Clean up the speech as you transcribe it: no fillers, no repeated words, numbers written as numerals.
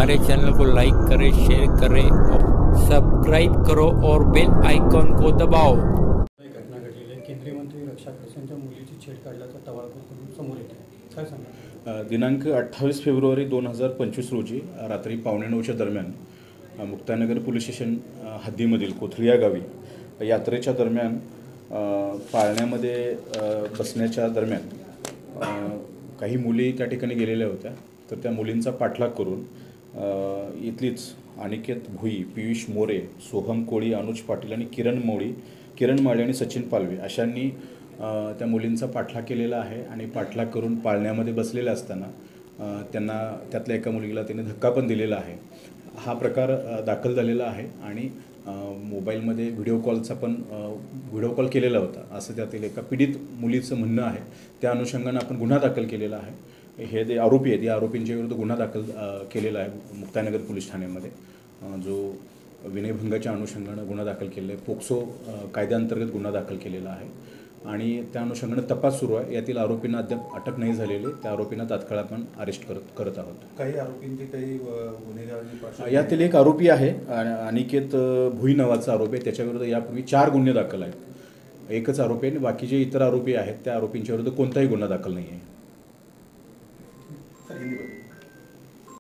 हमारे चैनल को लाइक करें, शेयर करें और सब्सक्राइब करो और बेल आइकॉन को दबाओ। घटना घडलेली आहे। केंद्रीय मंत्री रक्षा खडसेंच्या मुलीची छेड काढल्याचा टवाळखोर करून समोर येत आहे, काय सांगा? दिनांक 28 फेब्रुवारी 2025 रोजी रात्री 9:15च्या दरम्यान मुक्ताईनगर पोलीस स्टेशन हद्दीमधील कोथळी या गावी यात्रेच्या दरम्यान पाळण्यामध्ये बसण्याच्या दरम्यान काही मुली त्या ठिकाणी गेलेल्या होत्या। तर त्या मुलींचा पाठलाग करून इथलीच अनिकेत भुई, पियुष मोरे, सोहम कोळी, अनुज पाटील आणि किरण माळे आणि सचिन पालवे अशांनी त्या मुलींचा पाठलाग केलेला आहे आणि पाठलाग करून पाळण्यामध्ये बसलेले असताना त्यांना त्यातल्या एका मुलीला त्याने धक्का पण दिलेला आहे। हा प्रकार दाखल झालेला आहे आणि मोबाईलमध्ये व्हिडिओ कॉल केलेला होता असं त्यातील एका पीडित मुलीचं म्हणणं आहे। त्या अनुषंगाने आपण गुन्हा दाखल केलेला आहे। हे जे आरोपी आहेत या आरोपींच्या विरुद्ध गुन्हा दाखल केलेला आहे मुक्ताईनगर पोलीस ठाण्यामध्ये, जो विनयभंगाच्या अनुषंगाने गुन्हा दाखल केलेला आहे। पोक्सो कायद्याअंतर्गत गुन्हा दाखल केलेला आहे आणि त्या अनुषंगाने तपास सुरू आहे। यातील आरोपींना अद्याप अटक नाही झालेली, त्या आरोपींना तात्काळ आपण अरेस्ट करत आहोत। काही आरोपींचे काही गुन्हेगारी यातील एक आरोपी आहे अनिकेत भुई नावाचा आरोपी आहे, त्याच्याविरुद्ध यापूर्वी 4 गुन्हे दाखल आहेत। एकच आरोपी आहे आणि बाकीचे इतर आरोपी आहेत त्या आरोपींच्या विरुद्ध कोणताही गुन्हा दाखल नाही आहे।